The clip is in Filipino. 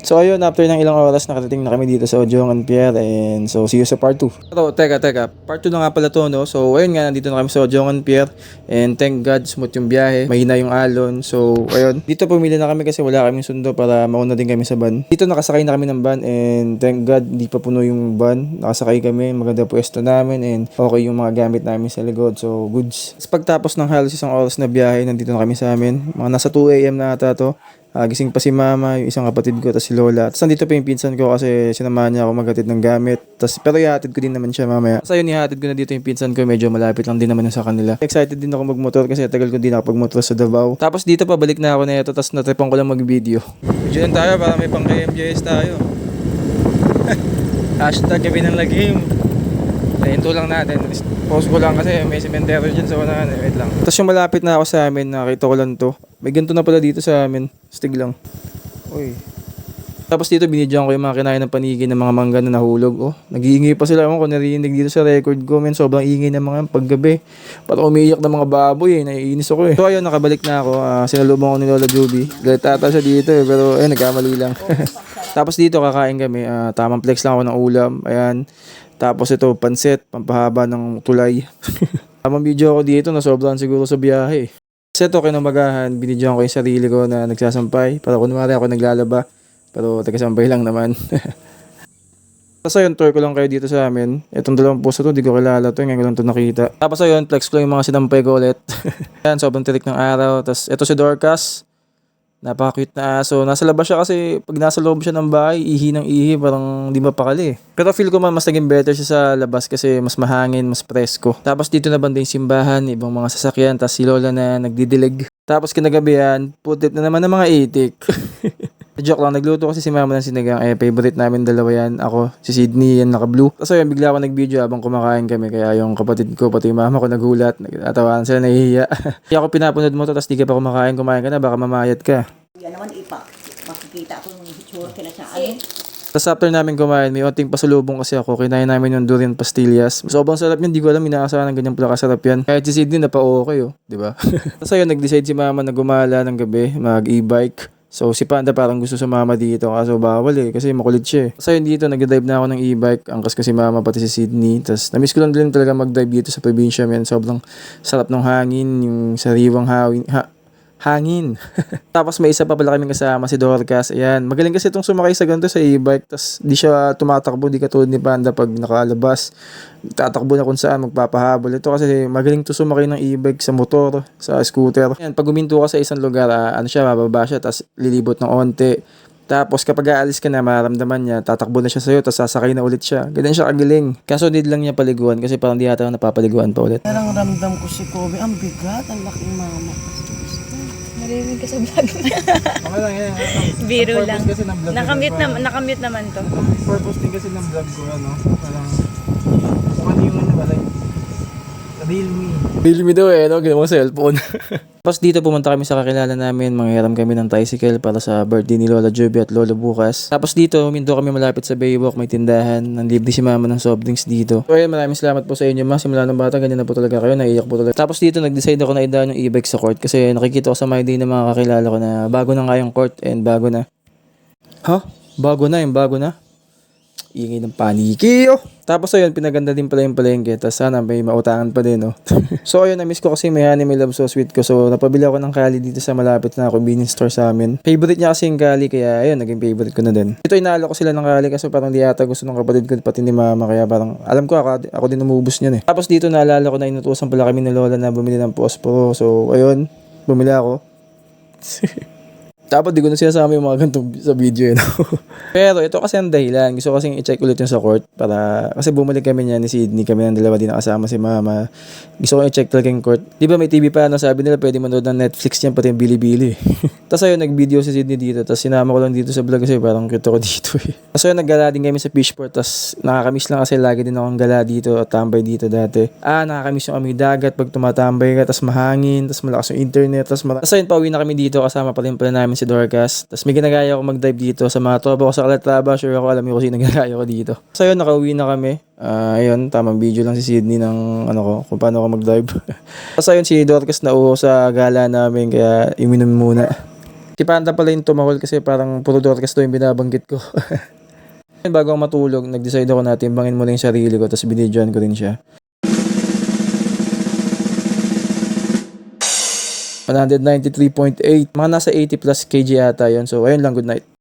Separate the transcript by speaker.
Speaker 1: So ayun, after ng ilang oras nakarating na kami dito sa Ojongan Pier, and so see you sa part 2. Pero teka, part 2 na nga pala to, no? So ayun nga, nandito na kami sa Ojongan Pier, and thank God smooth yung biyahe, mahina yung alon. So ayun, dito pumili na kami kasi wala kaming sundo para mauna din kami sa van. Dito nakasakay na kami ng van, and thank God hindi pa puno yung van. Nakasakay kami, maganda pwesto namin, and okay yung mga gamit namin sa likod. So goods. Tapos pagtapos ng halos isang oras na biyahe, nandito na kami sa amin. Mga nasa 2 AM na ata to. Gising pa si mama, yung isang kapatid ko, tapos si lola. Tapos nandito pa yung pinsan ko kasi sinamahan niya ako maghatid ng gamit. Pero ihatid ko din naman siya mamaya. Tapos ayun, ihatid ko na dito yung pinsan ko. Medyo malapit lang din naman sa kanila. Excited din ako magmotor kasi tagal ko din ako pagmotor sa Davao. Tapos dito pabalik na ako na ito. Tapos natripan ko lang mag-video. Video lang tayo para may pang KMJS tayo. Hashtag kami ng lagim. Hinto lang natin. Pause ko lang kasi may sementeryo dyan sa unahan. Wait lang. Tapos yung malapit na ako sa amin, nakita ko lang to. May ganito na pala dito sa amin. Stig lang. Uy. Tapos dito binidyoan ko yung mga kinain ng panigi ng mga mangga na nahulog. Oh, nag-iingay pa sila. Ako narinig dito sa record ko. Men, sobrang ingay ng mga paggabi. Parang umiiyak ng mga baboy eh. Naiinis ako eh. So ayun, nakabalik na ako. Sinalubong ko ni Lola Juby. Galit ata siya dito eh. Pero nagkamali lang. Tapos dito kakain kami. Tamang flex lang ako ng ulam. Ayan. Tapos ito, pansit, pampahaba ng tulay. Tamang video ako dito na sobrang siguro sa biyahe. Kasi ito, kinumagahan, binidyoan ko yung sarili ko na nagsasampay. Para kunwari ako naglalaba. Pero tagasampay lang naman. Tapos ayun, tour ko lang kayo dito sa amin. Itong dalawang puso to, di ko kilala to. Ngayon ko lang to nakita. Tapos ayun, flex ko yung mga sinampay ko ulit. Ayan, sobrang tirik ng araw. Tapos ito si Dorcas. Napaka-cute na aso. Nasa labas siya kasi pag nasa loob siya ng bahay, ihi ng ihi, parang di mapakali. Pero feel ko mas naging better siya sa labas kasi mas mahangin, mas presko. Tapos dito na banda yung simbahan, ibang mga sasakyan, tapos si Lola na nagdidilig. Tapos kinagabihan, putit na naman ng mga itik. Joke lang, nagluto kasi si mama ng sinigang. Favorite namin dalawa yan. Ako, si Sydney, yan naka-blue. Tapos ayun, bigla ako nag-video habang kumakain kami. Kaya yung kapatid ko, pati yung mama ko nagulat. Nagtatawanan sila, nahihiya. Kaya ako pinapunod mo to, tapos di ka pa kumain ka na, baka mamayat ka.
Speaker 2: Yan naman makikita ko yung hitsura kila sa ano.
Speaker 1: Tapos after namin kumain, may onting pasalubong kasi ako. Kinain namin yung durian pastillas. Sobrang sarap yan, di ko alam, inaasahan ng ganyan pala kasarap yan. Kahit si Sydney na pa-okay di ba? Tapos ayun, nag-decide si mama na gumala ng gabi, mag-e-bike. So si Panda parang gusto sumama dito kaso bawal kasi makulit siya Tapos ayun dito, nag-dive na ako ng e-bike. Angkas ko si mama pati si Sydney. Tapos na-miss ko lang din talaga mag-dive dito sa probinsya, man. Sobrang sarap ng hangin, yung sariwang hangin. Tapos may isa pa pala kaming kasama, si Dorcas. Ayan, magaling kasi itong sumakay sa ganito sa e-bike. Tapos di siya tumatakbo, di katulad ni Panda pag nakalabas. Tatakbo na kung saan, magpapahabol. Ito kasi magaling to sumakay ng e-bike sa motor, sa scooter. Ayan, pag uminto ka sa isang lugar, bababa siya, tapos lilibot ng onte. Tapos kapag aalis ka na, mararamdaman niya, tatakbo na siya sa'yo, tapos sasakay na ulit siya. Ganyan siya kagaling. Kaso need lang niya paliguan kasi parang di yata napapaliguan pa ulit.
Speaker 2: Parang ramdam ko si Kobe, ang bigat, ang laking mama.
Speaker 3: Narinig ka sa vlog.
Speaker 1: Okay lang yan.
Speaker 3: Biro lang.
Speaker 1: Kasi ng vlog
Speaker 3: Nakamute naman to.
Speaker 1: Purpose din kasi ng vlog ko, parang kung ano yung like, Real me daw ginawang cellphone. Tapos dito pumunta kami sa kakilala namin, manghiram kami ng tricycle para sa birthday ni Lola Juby at Lolo bukas. Tapos dito, huminto kami malapit sa Baywalk, may tindahan, nanlibre si mama ng soft drinks dito. So ayun, maraming salamat po sa inyo ma, simula ng bata, ganyan na po talaga kayo, naiiyak po talaga. Tapos dito, nag-decide ako na idaan yung e-bike sa court kasi nakikita ko sa my day ng mga kakilala ko na bago na nga yung court and bago na. Bago na? Ingay ng paniki, Tapos ayun, pinaganda din pala yung palengke. Tapos sana may mautangan pa din, So ayun, na-miss ko kasi may honey, may love so sweet ko. So napabili ako ng kali dito sa malapit na convenience store sa amin. Favorite niya kasi yung kali, kaya ayun, naging favorite ko na din. Ito inalo ko sila ng kali kasi parang di ata gusto ng kapatid ko pati ni mama. Kaya parang alam ko ako din umubos niyan Tapos dito naalala ko na inutusan pala kami ni Lola na bumili ng posporo. So ayun, bumili ako. Dapat di ko na sinasama yung mga ganitong sa video Pero ito kasi ang dahilan. Gusto ko kasing i-check ulit yung sa court para kasi bumalik kami niya ni Sydney, kami ng dalawa din nakasama si mama. Gusto ko i-check talaga yung court. Di ba may TV pa sabi nila pwede manood ng Netflix yan pati yung Bilibili. Tapos ayun, nag-video si Sydney dito. Tapos sinama ko lang dito sa vlog kasi parang cute ko dito Tapos ayun, naggala din kami sa fishport. Tapos nakakamiss lang kasi lagi din akong gala dito at tambay dito dati. Nakakamiss yung amoy dagat pag tumatambay ka. Tapos mahangin, tapos malakas yung internet. Tapos ayun, pauwi na kami dito kasama pa rin pala namin si Dorcas. Tapos may ginagaya ako mag-dive dito sa mga tropa ko sa Calatrava. Sure ako alam mo kung sino nagagaya ko dito. So ayun, nakauwi na kami. Ayun, tamang video lang si Sydney ng kung paano ako mag-dive. Tapos ayun, si Dorcas na uho sa gala namin kaya iminom muna. Si Panda pala yung tumahol kasi parang puro Dorcas to yung binabanggit ko. Bago ako matulog, nag-decide ako na timbangin muna yung sarili ko tapos binidyoan ko rin siya. 193.8, mga nasa 80 plus kg ata yun. So ayun lang, good night.